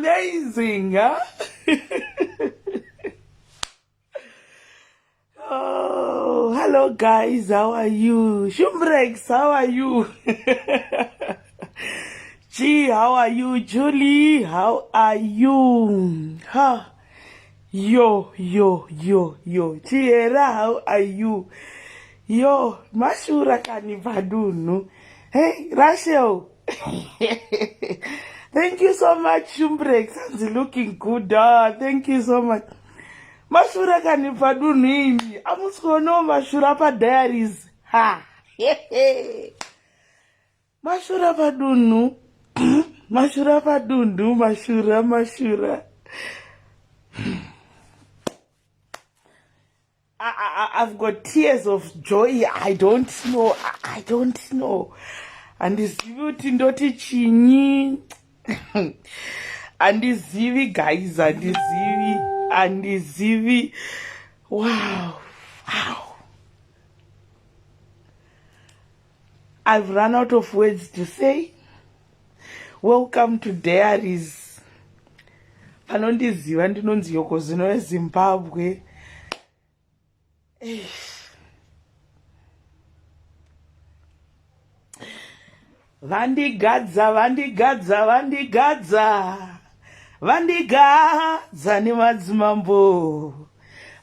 amazing, huh? Oh, hello guys, how are you? Shumbrex, how are you? Gee, how are you? Julie, how are you? Huh? Yo. Chiera, how are you? Yo, Mashura Kanivadunu. Hey, Rachel. Thank you so much, Shumbrex. Sounds looking good. Thank you so much. Mashura Kanivadunu imi. Amuskono Mashura pa diaries. Ha. Mashura Padunu. Mashura Padundu. Mashura. I've got tears of joy. I don't know. Andizivi kuti ndoti chinyi. Andizivi guys, andizivi. Wow. I've run out of words to say. Welcome to Diaries. Panondiziva ndinonzi Yoko zino weZimbabwe. Vandigadza nemadzimambo.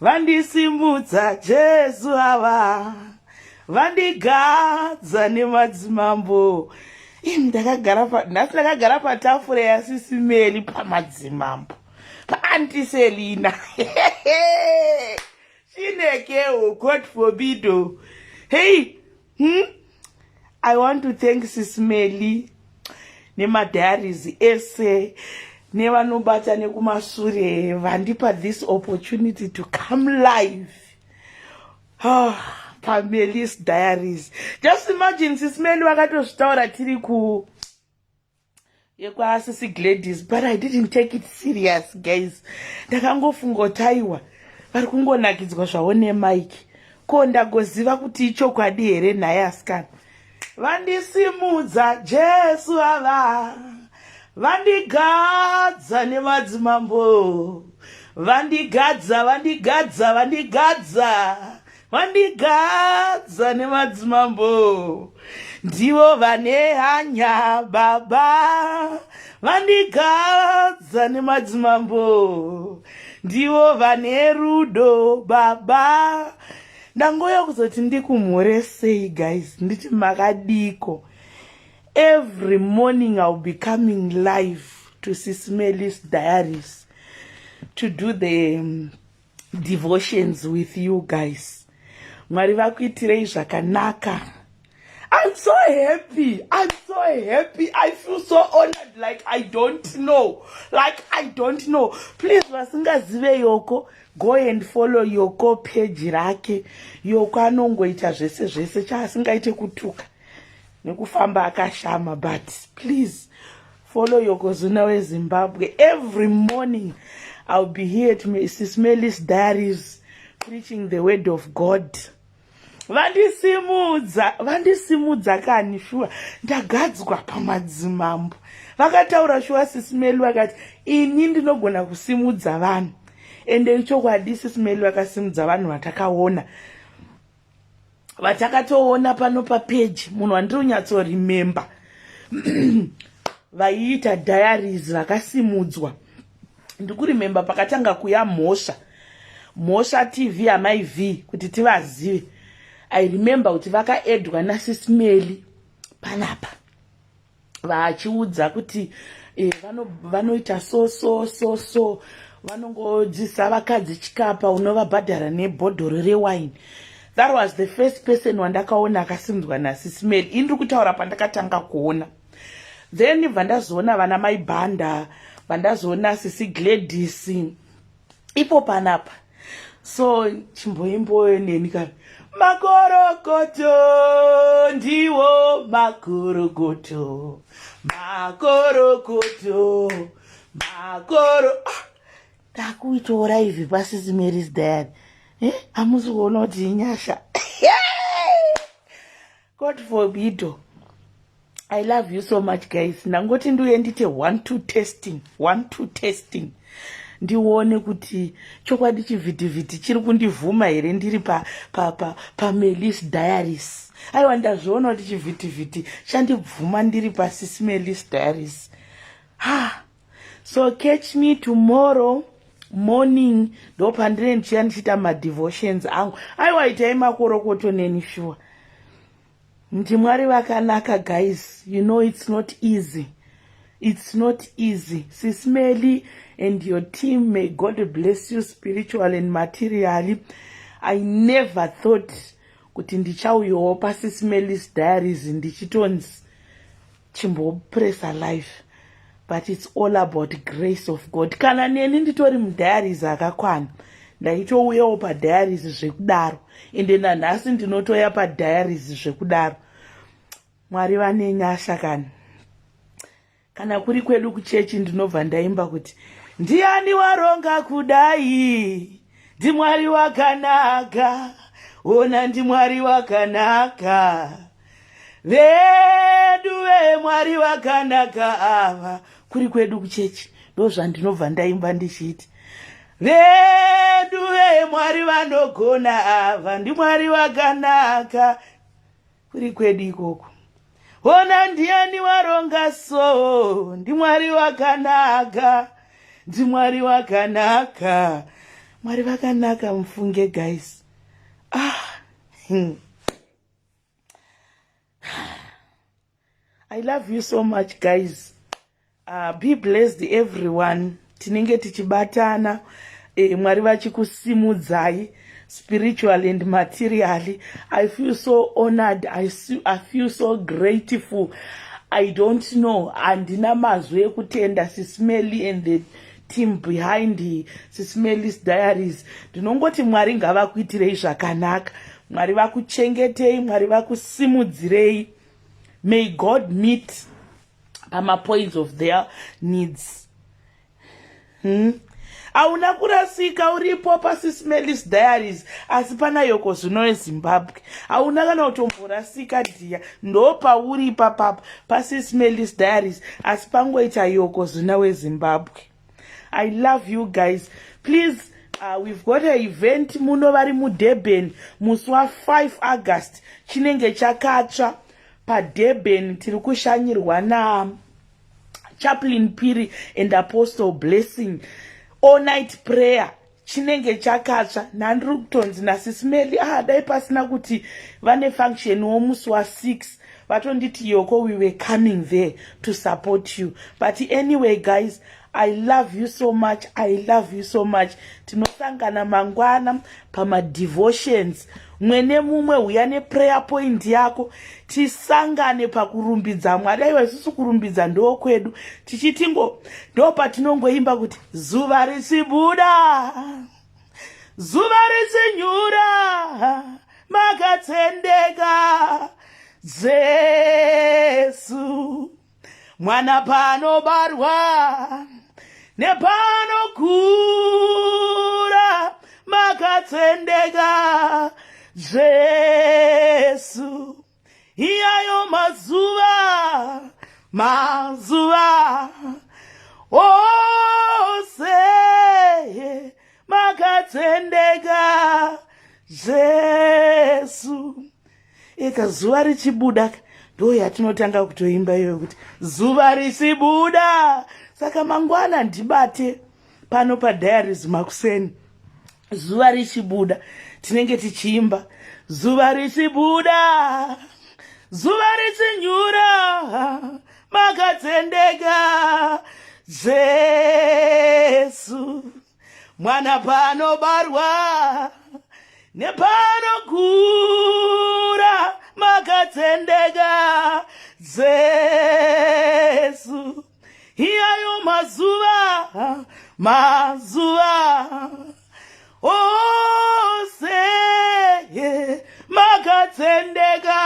Vandisimudza Jesu ava. Vandigadza nemadzimambo. Ndakagara patafura yaSIS MELLY pamadzimambo. Pa-Auntie Selina. Chineke, God forbid. Hey, I want to thank SIS MELLY nema diaries ese nevanobata nekumashure vandipa this opportunity to come live. Pamelly's diaries. Just imagine SIS MELLY vakatozvitaura tiri ku yekwasisi Gladys, but I didn't take it serious, guys. Ndakangofungotaiwa vari kungonakidzwa zvawo nemike ko ndagoziva kuti ichokwadi here naye asikana. Vandisimudza Jesu ava. Vandigadza nemadzimambo. Vandigadza nemadzimambo. Ndivo vane hanya baba. Vandigadza nemadzimambo. Ndivo vane rudo baba. Ndangoya kuzoti ndikumhore sei guys, nditi makadiko. Every morning I'll be coming live to SIS MELLY's diaries to do the devotions with you guys. Mwari vakuitirei zvakanaka. I'm so happy. I feel so honored like I don't know. Please, vasingazive Yoko, go and follow Yoko page rake. Yoko anongoita zvese chaasingaite kutuka nekufamba akashama, but please follow Yoko Zuna weZimbabwe. Every morning I'll be here at SIS MELLY's diaries preaching the word of God. Vandisimudza kani shuwa ndagadzwa pamadzimambo. Vakataura shuwa SIS MELLY vakati ini ndinogona kusimudza vanhu. Ende ichokwadi SIS MELLY vakasimudza vanhu vatakaona. Vatakatoona pano papage munhu wandinonyatso remember. Vaiita diaries vakasimudzwa. Ndikuremember pakatanga kuya Mhosva TV amai V kuti tivazive. I remember kuti vakaedwa naSIS MELLY panapa. Vachiudza kuti vanoita so vanongodzisa vakadzi chikapa unovabhadhara nebhodhoro rewine. That was the first person wandakaona akasimudzwa naSIS MELLY. Indiri kutaura pandakatanga kuona. Then vandazoona vana mai Banda, vandazoona Sisi Gladys ipo panapa. So chimboimbo nenika makorokoto ndiwo makoro. Takuitora hivi paSIS MELLY's diary. Amuziona kuti inyasha. God forbid. I love you so much, guys. Nangoti nduye ndite 1-2 testing. Ndione kuti chokwadi chivhitivhiti chiri kundivhuma here ndiri pa Melly's Diaries. Aiwa ndazviona kuti chivhitivhiti chandibvuma ndiri pa SIS MELLY's Diaries. So catch me tomorrow morning. Ndo pandine ndichiya ndichita madevotions angu. Aiwa itai makorokoto neni sure. Ndimwari vakanaka, guys. You know it's not easy. It's not easy. SIS MELLY and your team, may God bless you spiritually and materially. I never thought kuti ndichauyawo pa SIS MELLY's Diaries ndichitonzi chimbopressa life. But it's all about grace of God. Kana neni nditori mudiaries akakwana. Ndaitouyawo pa diaries zvekudaro. Ende nanhasi ndinotoya pa diaries zvekudaro. Mwari vane nyasha kani. Kana kuri kwedu kuchechi ndinobva ndaimba kuti ndiani waronga kudai, ndimwari wakanaka, ona ndimwari wakanaka, vedu vemwari wakanaka ava. Kuri kwedu kuchechi ndozvandinobva ndaimba ndichiti vedu vemwari vanogona ava, ndimwari wakanaka. Kuri kwedu ikoko ona ndiani waronga so, ndimwari wakanaka, ndimwari wakanaka. Mwari vakanaka mfunge, guys. I love you so much, guys. Be blessed everyone. Tinenge tichibatana, Mwari vachikusimudzai spiritually and materially. I feel so honored. I feel so grateful. I don't know. Andina mazwi ekutenda SIS MELLY and the team behind the SIS MELLY's Diaries. Ndinongoti Mwari ngavakuitirei zvakanaka. Mwari vakuchengetei, Mwari vakusimudzirei. May God meet points of their needs. Auna kurasika uripo pa SIS MELLY's Diaries asi pana Yoko zvino weZimbabwe. Auna kana kutomborasika dia ndo pauri pa SIS MELLY's Diaries asi pangoita Yoko zvino weZimbabwe. I love you, guys. Please, we've got an event muno vari muDurban musi wa5 August. Chinenge chakatsva pa Durban. Tiri kushanyirwa na Chaplain Piri and Apostle Blessing. All night prayer. Chinenge chakatsva. Nandiri kutonzi na SIS MELLY dai pasina kuti vane function womusi wa6 vatonditi Yoko, we were coming there to support you. But anyway, guys, I love you so much. I love you so much. Tinosangana mangwana pama devotions. Mwene mumwe uyane prayer point yako. Tisangane pakurumbidza Mwari. Aiwa isusu kurumbidza ndo kwedu. Tichitingo ndo patinongoimba kuti zuva richibuda, zuva richinyura, makatsendeka Jesu. Mwana panobarwa nepanokura, makatsendeka Jesu. Iyayo mazuva ose, makatsendeka Jesu. Eka zuva richibuda ndo yatinotanga kutoimba iyo kuti zuva richibuda. Saka mangwana ndibate pano pa Diaries makuseni. Zuva richibuda tinenge tichiimba zuva richibuda, zuva richinyura, makatsendeka Jesu. Mwana panobarwa nepanokura, makatsendeka Jesu. Iyayo mazuva ose, makatsendeka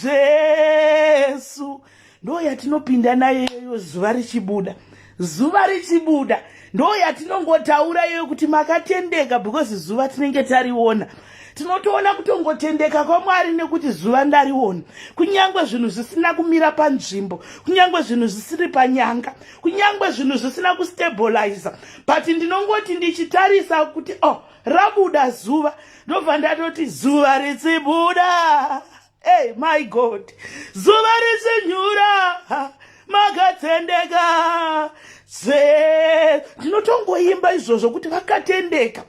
Jesu. Ndo yatinopinda nayo zuva richibuda. zuva richibuda ndo yatinongotaura iyo kuti makatendeka, because zuva tinenge tariona. Tinotoona kutongotendeka kwaMwari nekuti zuva ndariona. Kunyangwe zvinhu zvisina kumira panzvimbo, kunyangwe zvinhu zvisiri panyanga, kunyangwe zvinhu zvisina kustabilize, but ndinongoti ndichitarisa kuti rabuda zuva, ndobva ndatoti zuva richibuda. Hey, my God, zuva richinyura, makatendeka. Ndinotongoimba izvozvo kuti vakatendeka.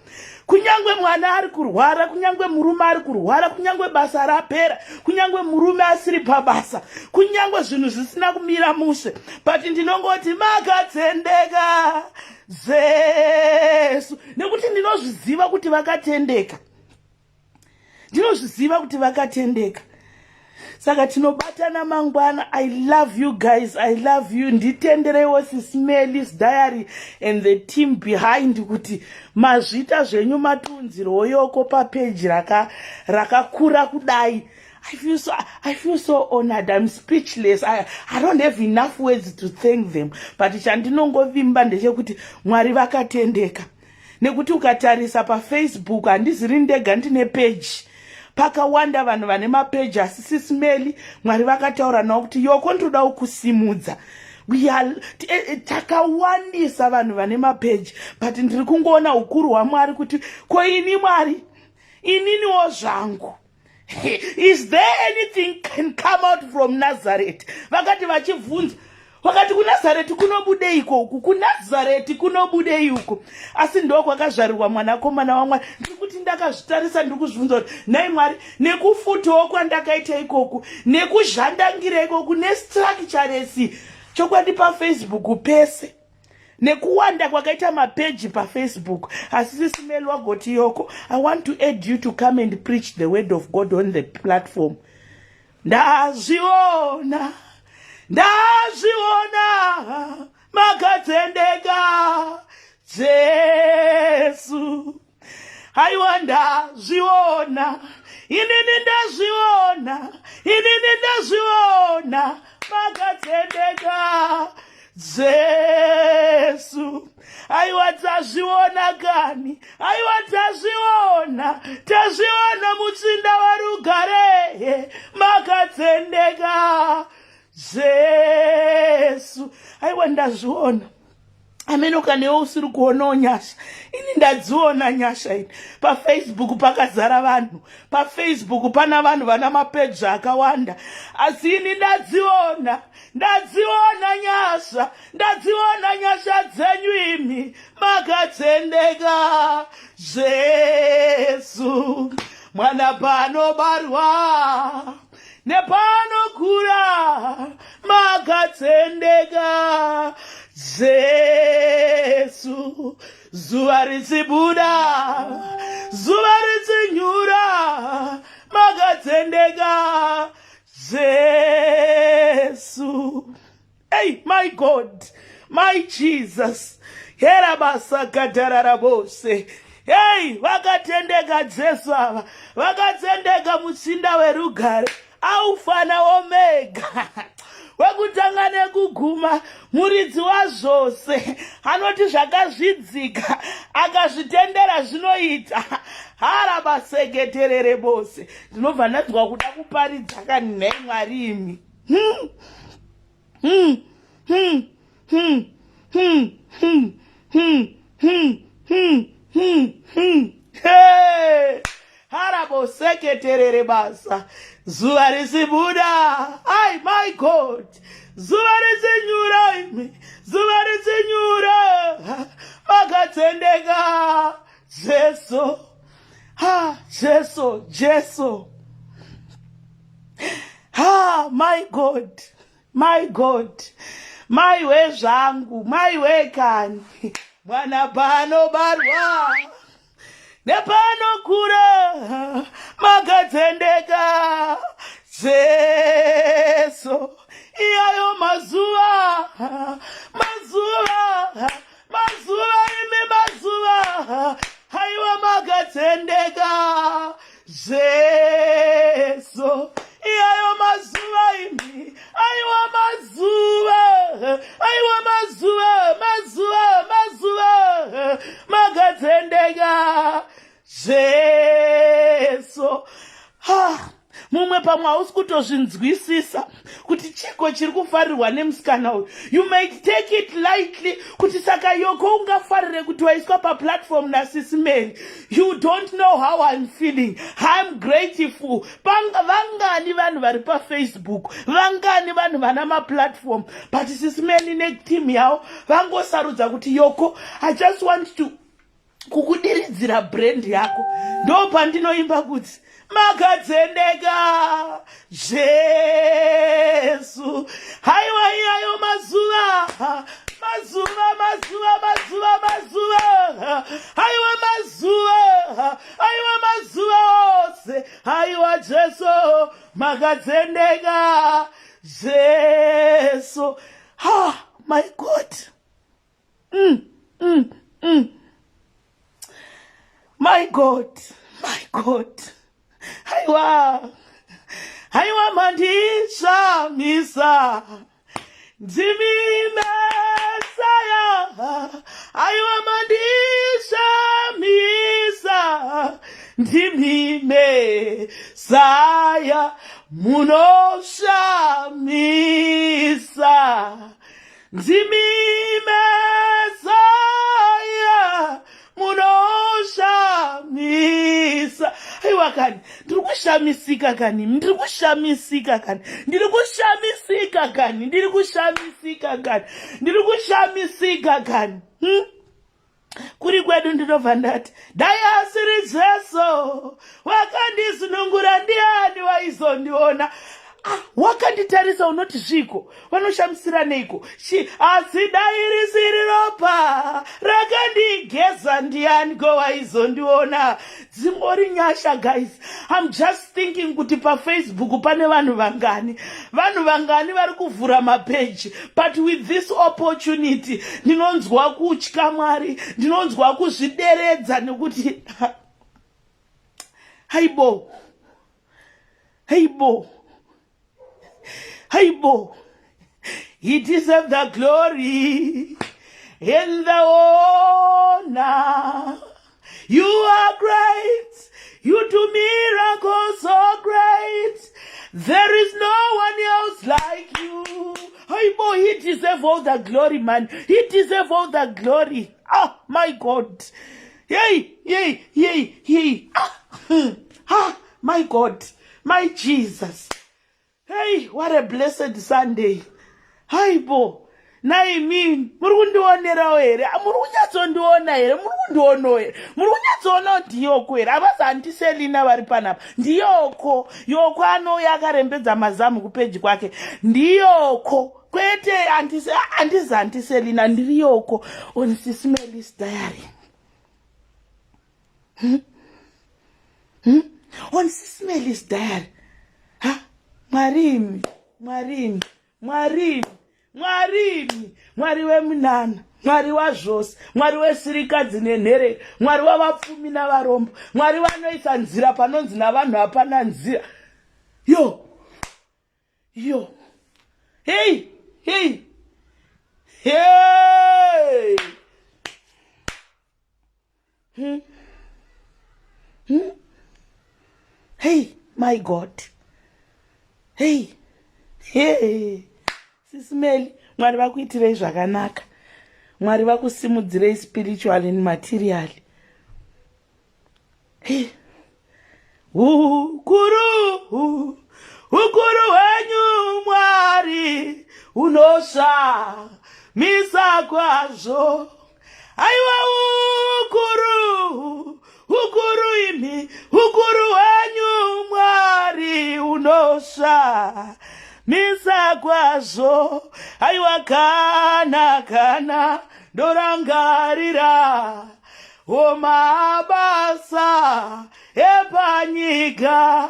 Kunyangwe mwana ari kurwara, kunyangwe murume ari kurwara, kunyangwe basa rapera, kunyangwe murume asiri pabasa, kunyangwe zvinhu zvisina kumira mushe, but ndinongoti makatendeka Jesu, nekuti ndinozviziva kuti vakatendeka. Ndinozviziva kuti vakatendeka. Saka tinobatana mangwana. I love you guys, I love you. Nditenderewo SIS MELLY's diary and the team behind kuti mazvita zvenyu matunzirwo Yoko papage rakakura kudai. I feel so honored. I'm speechless. I don't have enough words to thank them. But chandinongovimba ndechekuti Mwari vakatendeka. Nekuti ukatarisa paFacebook handiziri ndega ndine page. Pakawanda vanhu vane mapeji asi SIS MELLY Mwari vakataura nawo kuti Yoko ndoda kusimudza. Takawandisa vanhu vane mapeji, but ndiri kungoona ukuru hwaMwari kuti ko ini Mwari, ininiwo zvangu. Is there anything can come out from Nazareth? Vakati vachibvunza, wakati kuNazareti kunobudei uku, kuNazareti kunobudei uku. Asi ndo kwakazvarirwa mwanakomana waMwari. Ndikuti ndakazvitarisa ndikuzvibvunza kuti nhai Mwari, nekufutowo kwandakaita ikoku, nekuzhandangira ikoku, nestructuresi chokwadi paFacebook pese, nekuwanda kwakaita mapeji paFacebook. Asi SIS MELLY wagoti Yoko, I want to add you to come and preach the word of God on the platform. Ndazviona makatendeka Jesu. Haiwa ndazviona, inini ndazviona makatendeka Jesu. Haiwa tazviona kani, haiwa tazviona mutsinda warugare makatendeka Jesu. Haiwa ndazviona. Ameno kanewo usiri kuonawo nyasha. Ini ndadziona nyasha ini. PaFacebook pakazara vanhu. PaFacebook pana vanhu vana mapeji akawanda. Asi ini ndadziona nyasha dzenyu imi makatendeka Jesu. Mwana panobarwa nepanokura makatendeka Jesu. Zuva richibuda, zuva richinyura makatendeka Jesu. Hey, my God, my Jesus. Hera basa katarara bose. Hey, vakatendeka Jesu ava. Vakatendeka mutsinda werugare. Alpha na Omega. Wakutanga nekuguma, muridzi wazvose. Anoti zvakazvidzika, akazvitendera zvinoita. Harabaseketerere bose. Ndinobva ndanzwa kuda kuparidza kanhai Mwari imi. Hey! Haraboseketerere basa. Zuva richibuda. Ay, my God. Zuva richinyura imi. Zuva richinyura. Makatendeka Jesu. Jesu. My God. My God. My way zvangu. My way kani. Mwana panobarwa nepanokura makatendeka Jesu. Iyayo mazuva imi mazuva. Haiwa makatendeka Jesu. Iyayo mazuva imi. Aiwa mazuva Jesu. Mumwe pamwe hausi kutozvinzwisisa kuti chiko chiri kufarirwa nemusikana uyu. You may take it lightly kuti saka Yoko ungafarire kuti waiswa paplatform naSIS MELLY. You don't know how I'm feeling. I'm grateful. Vangani vanhu vari paFacebook, vangani vanhu vana maplatform, but SIS MELLY neteam yavo vangosarudza kuti Yoko, I just want to kukudiridzira brand yako. Ndo pandinoimba kuti makadzendeka Jesu. Haiwa iyayo mazuva. Haiwa mazuva ose. Haiwa Jesu makadzendeka Jesu. My God. My God. Haiwa mandisha misa Jimmy Messiah. Haiwa mandisha misa Jimmy Messiah. Munosha misa Jimmy Messiah. Munosha misa. Haiwa kani, ndiri kushamisika kani. Kuri kwedu ndinobva ndati dai asiri Jesu wakandisunungura ndiani waizondiona. Wakanditarisa unoti zviko vanoshamisira neiko asi dai risiri ropa rakandigeza ndiani ko waizondiona. Dzimbori nyasha guys. I'm just thinking kuti paFacebook pane vanhu vangani vari kuvhura mapeji, but with this opportunity ndinonzwa kutya Mwari, ndinonzwa kuzvideredza nekuti haibo. He deserves the glory and the honor. You are great. You do miracles so great. There is no one else like you. He deserves all the glory, man. He deserves all the glory. My God. Yay. My God. My Jesus. Hey, what a blessed Sunday. Haibo. Naimi, muri kundionerawo here, muri kunyatsondiona here, muri kundionawo here, muri kunyatsoona kuti Yoko here, havasi andiselina vari panapa, ndiyoko. Yoko anouya akarembedza mazamu kupeji kwake, ndiyoko. Kwete andizi andiselina, ndiri Yoko on SIS MELLY's diary. On SIS MELLY's diary. Mwari wemunana, Mwari wazvose, Mwari wesirikadzi nenherera, Mwari wavapfumi navarombo, Mwari vanoisa nzira panonzi navanhu hapana nzira. Yo. Hey. Hey, my God. Hey. SIS MELLY, Mwari vakuitirei zvakanaka. Mwari vakusimudzirei spiritually and materially. Hey. Ukuru wenyu Mwari unoshamisa kwazvo. Aiwa ukuru imi, ukuru wenyu Mwari unoshamisa kwazvo. Aiwa kana ndorangarira mabasa epanyika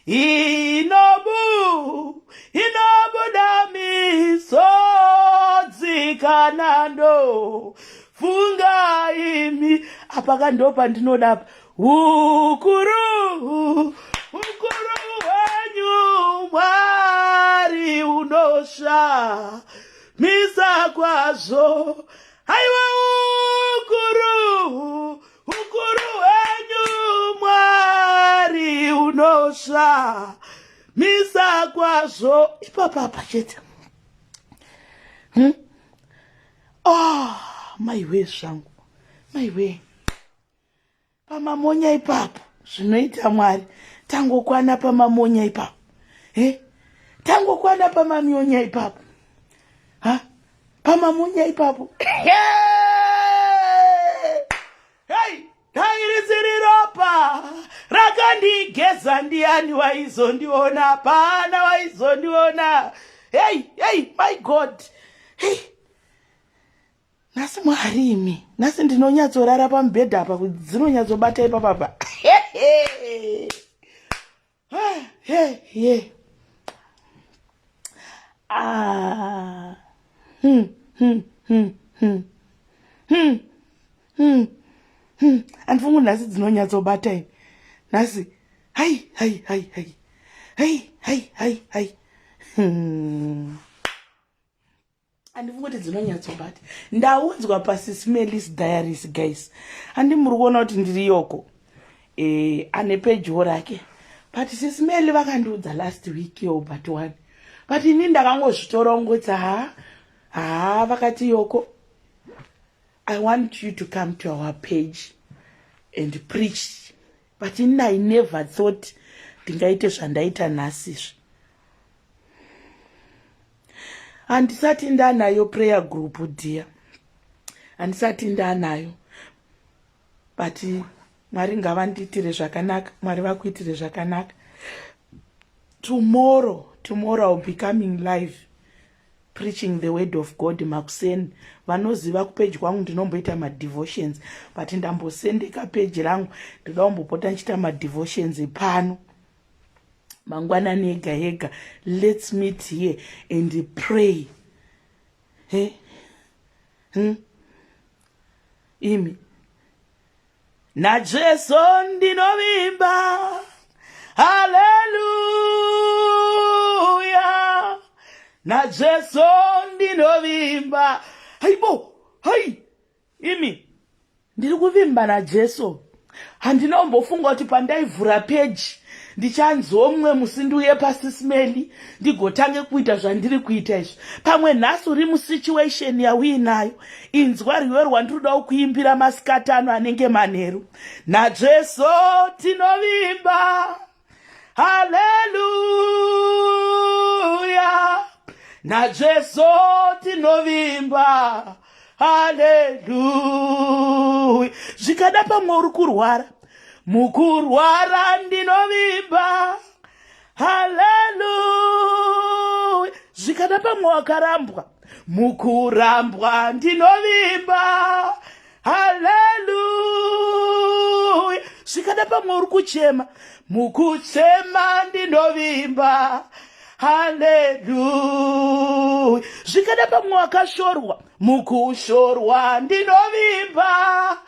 inobuda misodzi kana ndo funga imi. Apaka ndo pandinoda ukuru wenyu Mwari unoshamisa kwazvo. Aiwa ukuru ndinongosha misa kwazvo ipapa pachete. Maiwe zvangu, maiwe pamamonya ipapo zvinoita Mwari. Tangokwana pamamonya ipapo, tangokwana pamamonya ipapo, pamamonya ipapo. Tairiziriropa rakandigeza ndiani waizondiona? Pana waizondiona. My God. Nasi Mwarimi, nasi ndinonyatsorara pamubhedha apa kuti dzinonyatsobata ipapapa. Andifunga nasi dzinonyatsobata ini. Nasi hai. Andifunga kuti dzinonyatsobata. Ndaunzwa paSIS MELLY's diaries guys. Andimuri kuona kuti ndiri Yoko. Ane pejo rake. But SIS MELLY vakandiudza last week yo but one. But ini ndakangozvitorongotsa vakati Yoko, I want you to come to our page and preach. But I never thought ndingaite zvandaita nhasi. Handisati ndanayo prayer group dear. Handisati ndanayo. But Mwari ngavandiitire zvakanaka. Mwari vakuitire zvakanaka. Tomorrow I'll be coming live preaching the word of God makuseni. Vanoziva kupage kwangu ndinomboita devotions, but ndambosendeka page rangu ndoda kumbopota ndichita devotions pano mangwanani ega ega. Let's meet here and pray. Imi na Jesu ndinovimba, hallelujah. Na Jesu ndinovimba. Imi ndiri kuvimba na Jesu. Handinombofunga kuti pandaivhura page ndichanzomwe musindiuye paSIS MELLY ndigotange kuita zvandiri kuita izvi. Pamwe nhasi uri musituation yauinayo, inzwa rwiyo rwandinoda kuimbira masikati ano anenge manheru. Na Jesu tinovimba, hallelujah. Na Jesu tinovimba, hallelujah. Zvikada pamwe uri kurwara, mukurwara ndinovimba, hallelujah. Zvikada pamwe wakarambwa, mukurambwa ndinovimba, hallelujah. Zvikada pamwe uri kuchema, mukuchema ndinovimba, hallelujah. Zvikada pamwe wakashorwa, mukushorwa ndinovimba,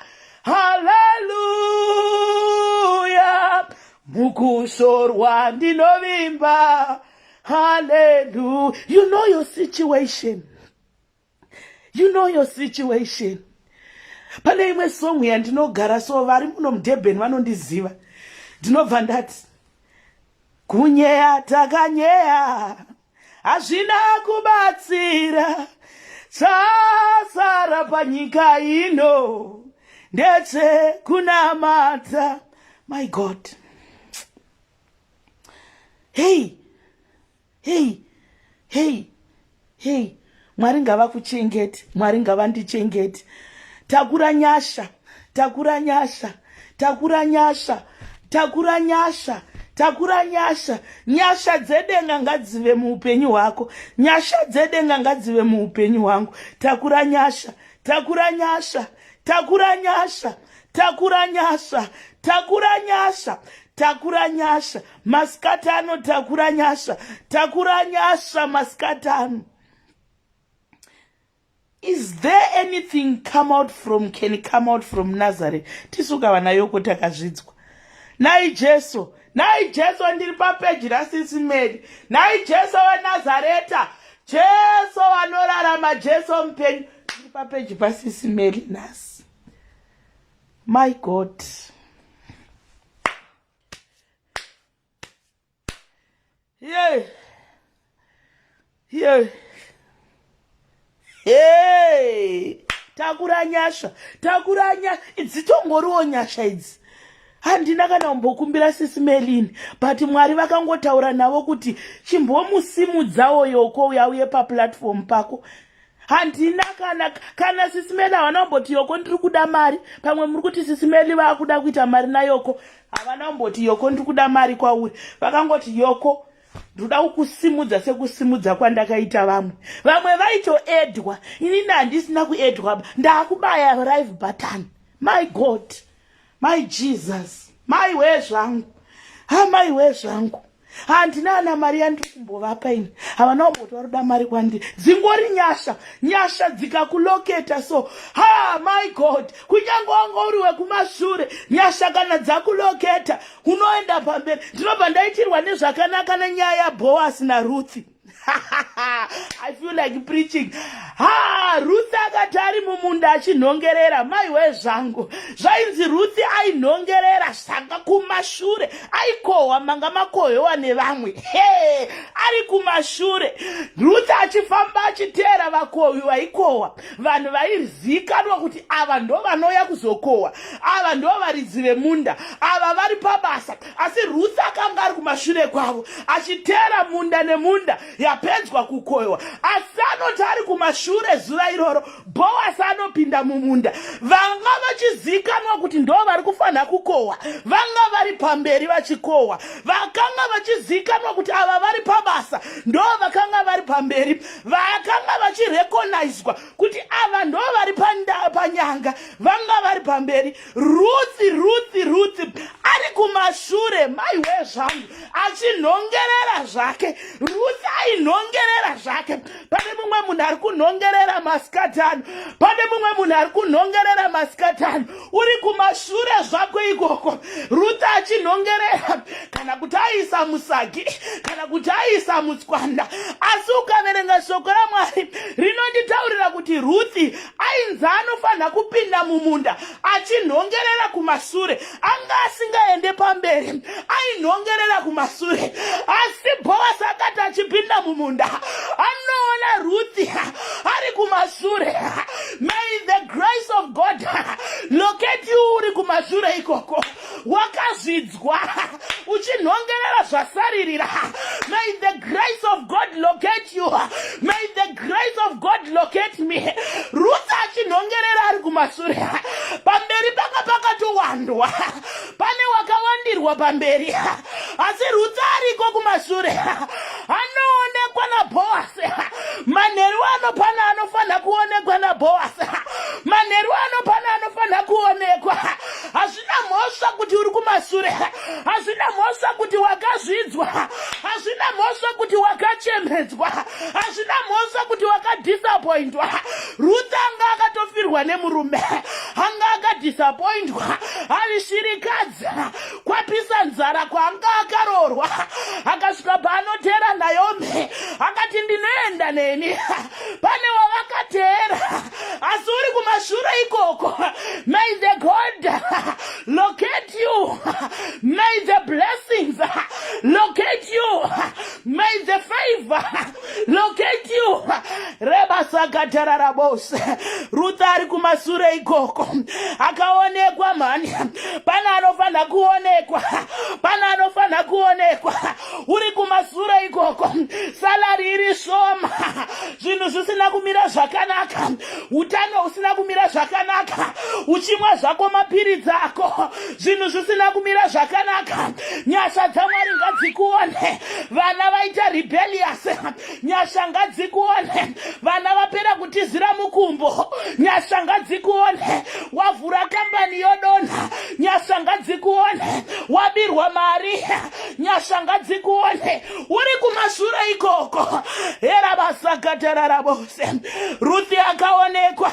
hallelujah. Mukushorwa ndinovimba, hallelujah. You know your situation. You know your situation. Pane imwe song yandinogara so vari muno muDurban vanondiziva. Ndinobva ndati kunyeya takanyeya hazvina kubatsira, chasara panyika ino ndetse kunamata. My God. Hey. Mwari ngavakuchengete, Mwari ngavandichengete. Takura nyasha, takura nyasha, takura nyasha, takura nyasha, takura nyasha. Nyasha dzedenga ngadzive muupenyu hwako, nyasha dzedenga ngadzive muupenyu hwangu. Takura nyasha, takura nyasha, takura nyasha, takura nyasha, takura nyasha, takura nyasha. Maskatano takura nyasha, takura nyasha maskatano. Is there anything can come out from Nazareth? Tisuka vana Yoko takazvidzwa. Nai Jesu ndiri papeji raSIS MELLY. Nai Jesu waNazareta, Jesu vanorarama, Jesu mupenyu. Ndiri papeji paSIS MELLY nhasi. My God. Yeah. Yeah. Hey. Takura nyasha. Dzitongoriwo nyasha idzi. Handina kana kumbokumbira SIS MELLY, but Mwari vakangotaura navo kuti chimbomusimudzawo Yoko uyauye paplatform pako. Handina kana SIS MELLY havana kumboti Yoko ndiri kuda mari, pamwe muri kuti SIS MELLY vakuda kuita mari naYoko, havana kumboti Yoko ndiri kuda mari kwauri. Vakangoti Yoko ndoda kukusimudza sekusimudza kwandakaita vamwe. Vamwe vaitoedwa, inini handisina kuedwa, ndakubaya live button. My God. My Jesus, my way zvangu, my way zvangu. Handina ana mari yandiri kumbovapa ini. Havana kumboti varuda mari kwandiri. Dzingori nyasha dzikakuloketa so. My God, kunyange wanga uri wekumashure, nyasha kana dzakuloketa, unoenda pamberi. Ndinobva ndaitirwa nezvakanaka nenyaya yaBoaz naRuth. I feel like preaching. Ruth akati ari mumunda achinhongerera, maiwe zvangu. Zvainzi Ruth ainhongerera saka kumashure. Aikohwa manga makohwewa nevamwe. Ari kumashure. Ruth achifamba achiteera vakohwi vaikohwa. Vanhu vaizikanwa kuti ava ndo vanouya kuzokohwa. Ava ndo varidzi vemunda. Ava vari pabasa. Asi Ruth akanga ari kumashure kwavo. Achiteera munda nemunda. Yapedzwa kukohwa. Asi anoti ari kumashure zuva iroro, Boaz anopinda mumunda. Vanga vachizikanwa kuti ndo vari kufanira kukohwa. Vanga vari pamberi vachikohwa. Vakanga vachizikanwa kuti ava vari pabasa, ndo vakanga vari pamberi. Vakanga vachirekonaizwa kuti ava ndo vari panyanga, vanga vari pamberi. Ruth ari kumashure, maiwe zvangu, achinhongerera zvake. Ruth ainhongerera zvake. Pane mumwe munhu ari kunhongerera masikatani. Pane mumwe munhu ari kunhongerera masikatani. Uri kumashure zvako ikoko. Ruth achinhongerera kana kuti aisa musagi, kana kuti aisa mutswanda. Asi ukaverenga shoko raMwari rinonditaurira kuti Ruth ainzi anofanira kupinda mumunda achinhongerera kumashure. Anga asingaende pamberi, ainhongerera kumashure. Asi Boaz akati achipinda mumunda, anoona Ruth ari kumashure. May the grace of God locate you uri kumashure ikoko. Wakazvidzwa uchinhongerera zvasaririra. May the grace of God locate you. May the grace of God locate me. Ruth achinhongerera ari kumashure. Pamberi pakatowandwa. Pane wakawandirwa pamberi. Asi Ruth ariko kumashure. Anoonekwa naBoaz. Manheru ano pana anofanira kuonekwa naBoaz. Manheru ano pana anofanira kuonekwa. Hazvina mhosva kuti uri kumashure. Hazvina mhosva kuti wakazvidzwa. Hazvina mhosva kuti wakachemedzwa. Hazvina mhosva kuti wakadisappointwa. Ruth anga akatofirwa nemurume. Anga akadisappointwa. Ari shirikadzi. Kwapisa nzara kwanga akaroorwa. Akasvika paanotera Naomi. Akati ndinoenda neni. Pane wavakateera. Asi uri kumashure ikoko. May the God locate you. May the blessings locate you. May the favor locate you. Reba sakatararabose. Ruth ari kumashure ikoko. Akaonekwa mani. Pana anofanira kuonekwa. Pana anofanira kuonekwa. Uri kumashure ikoko. Salari iri shoma. Zvinhu zvisina kumira zvakanaka. Utano usina kumira zvakanaka. Uchimwa zvako mapiritsi ako. Zvinhu zvisina kumira zvakanaka. Nyasha dzaMwari ngadzikuone. Vana vaita rebellious. Nyasha ngadzikuone. Vana vapera kutizira mukumbo. Nyasha ngadzikuone. Wavhura kambani yodonha. Nyasha ngadzikuone. Wabirwa mari. Nyasha ngadzikuone. Uri kumashure ikoko. Era basakatararabose. Ruth akaonekwa.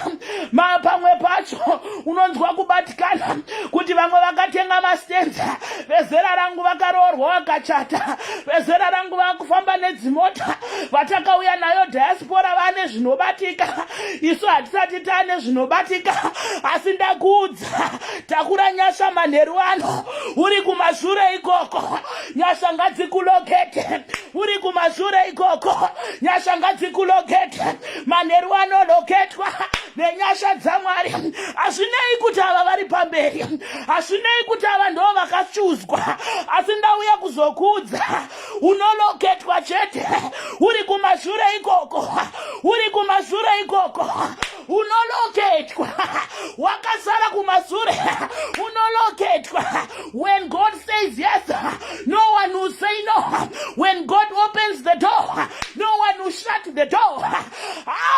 Pamwe pacho unonzwa kubatikana kuti vamwe vakatenga mastenza. Vezera rangu vakaroorwa vakachata. Vezera rangu vakufamba nedzimota. Vatakauya nayo diaspora vane zvinobatika. Isu hatisati tane zvinobatika. Asi ndakuudza. Takura nyasha manheru ano. Uri kumashure ikoko. Nyasha ngadzikulokete. uri kumashure ikoko nyasha ngadzikulokete manheru anoloketwa nenyasha dzamwari hazvinei kuti ava vari pamberi hazvinei kuti ava ndo vakachuzwa asi ndauya kuzokudza unoloketwa chete uri kumashure ikoko uri kumashure ikoko unoloketwa wakasara kumashure unoloketwa when God says yes no one will say no when God opens the door no one will shut the door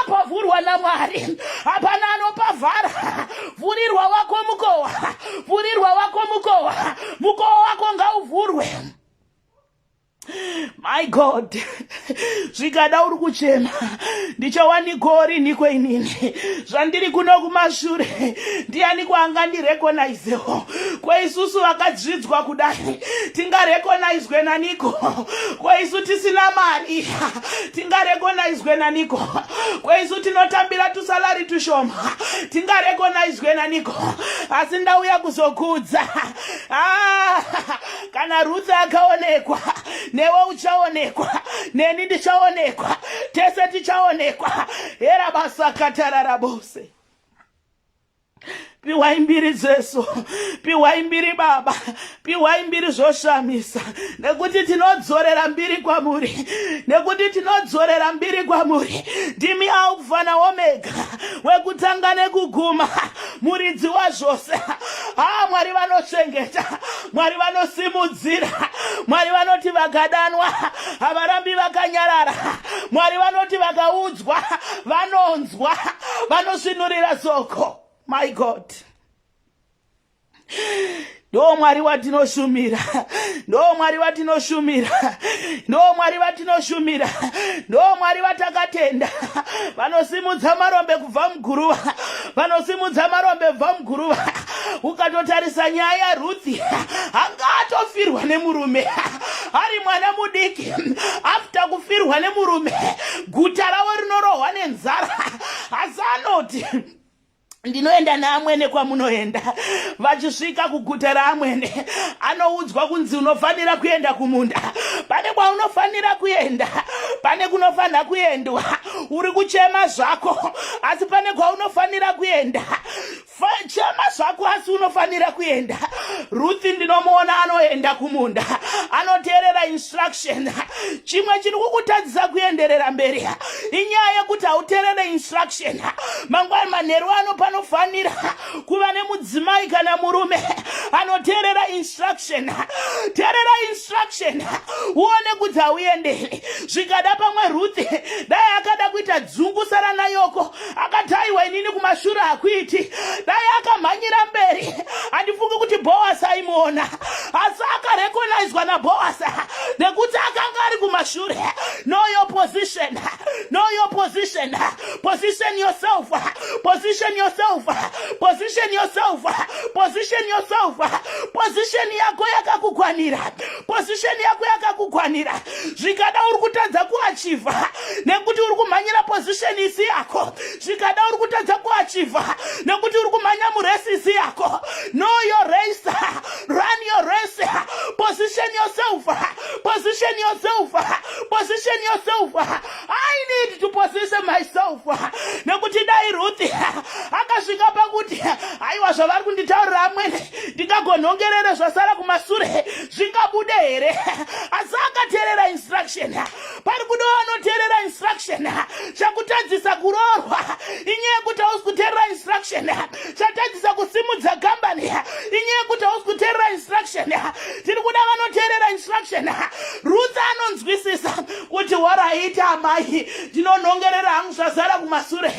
pavhurwa namwari hapana anopavhara vhurirwa wako mukowa vhurirwa wako mukowa mukowa wako ngauvhurwe. My God, zvikada uri kuchema ndichawaniko riniko inini zvandiri kuno kumashure ndiani kwaangandirekonaizewo kweisusu vakadzvidzwa kudai tingarekonaizwe naniko kweisu tisina mari tingarekonaizwe naniko kweisu tinotambira tusalari tushoma tingarekonaizwe naniko asi ndauya kuzokudza kana Ruth akaonekwa newe uchaonekwa neni ndichaonekwa tese tichaonekwa era basa katarara bose. Piwai mbiri Jesu, piwai mbiri Baba, piwai mbiri zvoshamisa nekuti tinodzorera mbiri kwamuri nekuti tinodzorera mbiri kwamuri ndimi Alpha na Omega wekutanga nekuguma muridzi wazvose. Mwari vanochengeta mwari vanosimudzira mwari vanoti vakadanwa havarambi vakanyarara mwari vanoti vakaudzwa vanonzwa vanosvinurira soko. My God, ndo mwari watinoshumira ndo mwari watinoshumira ndo mwari watinoshumira ndo mwari watakatenda vanosimudza marombe kubva muguruva vanosimudza marombe kubva muguruva. Ukatotarisa nyaya yaRuthi anga atofirwa nemurume ari mwana mudiki after kufirwa nemurume guta ravo rinorohwa nenzara asi anoti ndinoenda neamwene kwamunoenda. Vachisvika kuguta raamwene anoudzwa kunzi unofanira kuenda kumunda. Pane kwaunofanira kuenda, pane kunofanira kuendwa. Uri kuchema zvako asi pane kwaunofanira kuenda. Chema zvako asi unofanira kuenda. Ruth ndinomuona anoenda kumunda, anoteerera instruction. Chimwe chiri kukutadzisa kuenderera mberi inyaya yekuti hauteerere instruction. Mangwani manheru ano panofanira kuva nemudzimai kana murume anoteerera instruction. Teerera instruction uone kuti hauenderi. Zvikada pamwe Ruth dai akada kuita dzungusara naYoko akati aiwa inini kumashure hakuiti, dai akamhanyira mberi handifungi kuti Boaz aimuona, asi akarekonaizwa naBoaz nekuti akanga ari kumashure. Know your position, know your position, position yourself, position yourself, position yourself, position yourself. Position yako yakakukwanira, position yako yakakukwanira. Zvikada uri kutadza kuachiva nekuti uri kumhanyira position isi yako. Zvikada uri kutadza kuachiva nekuti uri kumhanya muresi isi yako. Know your race, run your race, position yourself, position yourself, position yourself. I need to position myself. Nekuti dai Ruth akasvika pakuti aiwa zvavari kunditaurira amwene ndingagonhongerere zvasara kumashure zvingabude here, asi akateerera instruction. Pari kudo anoteerera instruction chakutadzisa kuroorwa inyaya yekuti hausi kuteerera instruction, chatadzisa kusimudza kambani inyaya yekuti hausi kuteerera instruction. Tiri kuda vanoteerera instruction. Ruth anonzwisisa kuti waraita amai ndinonhongerera hangu zvazara kumashure,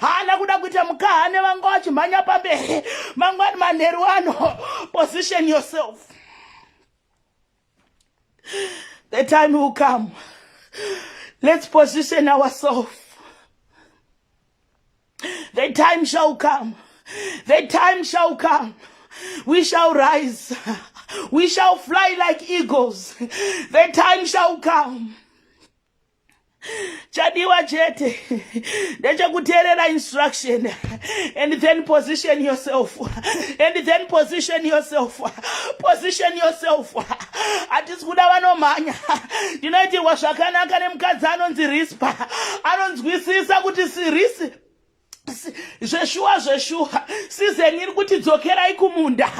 haana kuda kuita mukahane vanga vachimhanya pamberi. Mangwani manheru ano, position yourself. The time will come. Let's position ourselves. The time shall come. The time shall come. We shall rise. We shall fly like eagles. The time shall come. chadiwa chete ndechekuteerera instruction and then position yourself hatisi kuda vanomhanya. Ndinoitirwa zvakanaka nemukadzi anonzi Rispa, anonzwisisa kuti sirisi zveshuwa sizeni iri kuti dzokerai kumunda,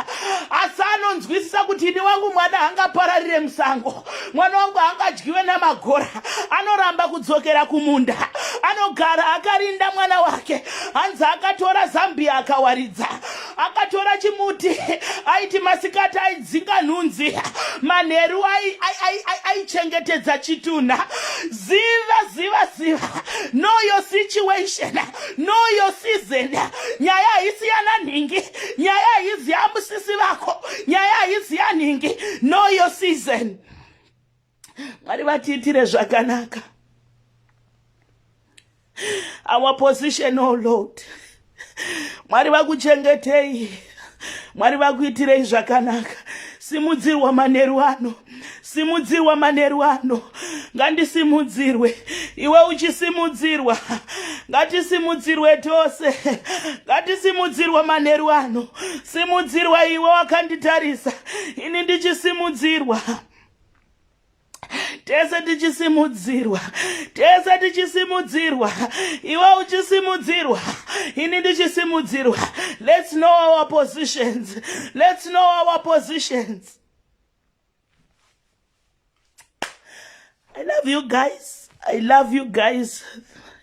asi anonzwisisa kuti ini wangu mwana hangapararire musango, mwana wangu hangadyiwe namagora, anoramba kudzokera kumunda, anogara akarinda mwana wake. Hanzi akatora zambia akawaridza, akatora chimuti aiti masikati aidzinga nhunzi, manheru aichengetedza chitunha. Ziva, know your situation, know your season. Nyaya haisi yana nhingi, nyaya haisi ya musisi vako, nyaya haisi ya nhingi. Know your season. Mwari vatiitire zvakanaka. Our position, oh Lord. Mwari vakuchengetei, Mwari vakuitirei zvakanaka. Simudzirwa manheru ano, ngandisimudzirwe. Iwe uchisimudzirwa, ngatisimudzirwe tose, ngatisimudzirwa manheru ano. Simudzirwa iwe wakanditarisa, ini ndichisimudzirwa. Tese tichisimudzirwa, iwe uchisimudzirwa, ini ndichisimudzirwa. Let's know our positions. I love you guys.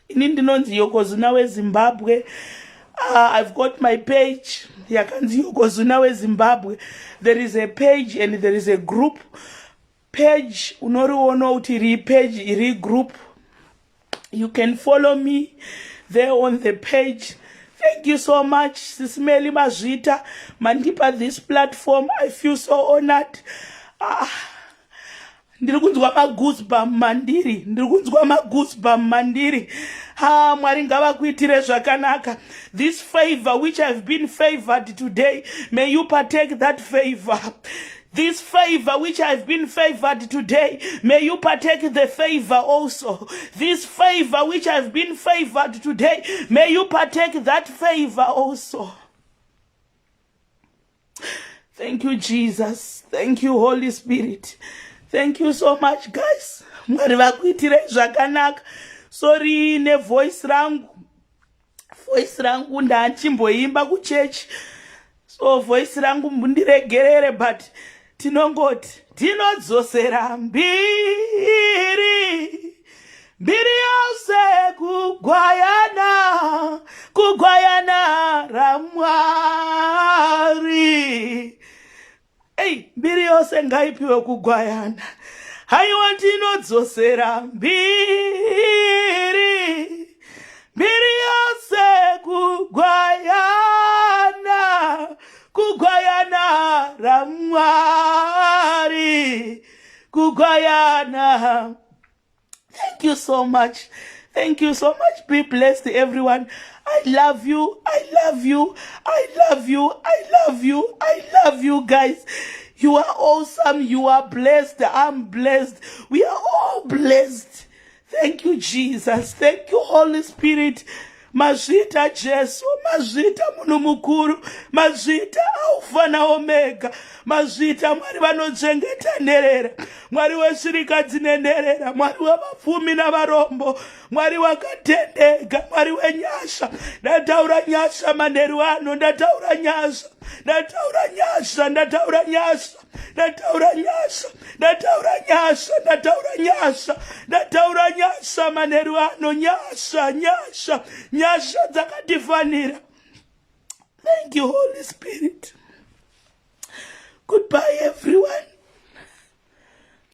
Ini ndinonzi Yoko WeZimbabwe. I've got my page, yakanzi Yoko WeZimbabwe. There is a page and there is a group. Page unoriona kuti iri page iri group. You can follow me there on the page. Thank you so much, SIS MELLY Mazvita, mandipa this platform. I feel so honored. Ndiri kunzwa magoosebump mandiri. Mwari ngavakuitire zvakanaka. This favor which I've been favored today, may you partake that favor. This favor which I've been favored today, may you partake the favor also. This favor which I've been favored today, may you partake that favor also. Thank you, Jesus. Thank you, Holy Spirit. Thank you so much, guys. Mwari vakuitire zvakanaka. Sorry ne voice rangu ndachimboimba kuchechi. So voice rangu mundiregerere, but tinongoti tinodzosera mbiri yose kugwayana ramwari. Hey, mbiri yose ngaipiwe kugwayana. Haiwa tinodzosera mbiri yose kugwayana ramwari, kugwayana. Thank you so much. Be blessed, everyone. I love you, guys. You are awesome. You are blessed. I'm blessed. We are all blessed. Thank you, Jesus. Thank you, Holy Spirit. Mazvita Jesu, mazvita munhu mukuru, mazvita Alpha na Omega, mazvita Mwari vanochengeta nherera, Mwari wezvirikadzi nenherera, Mwari wavapfumi navarombo, Mwari wakatendeka, Mwari wenyasha. Ndataura nyasha manheru ano, ndataura nyasha manheru ano, nyasha dzakatifanira. Thank you, Holy Spirit. Goodbye, everyone.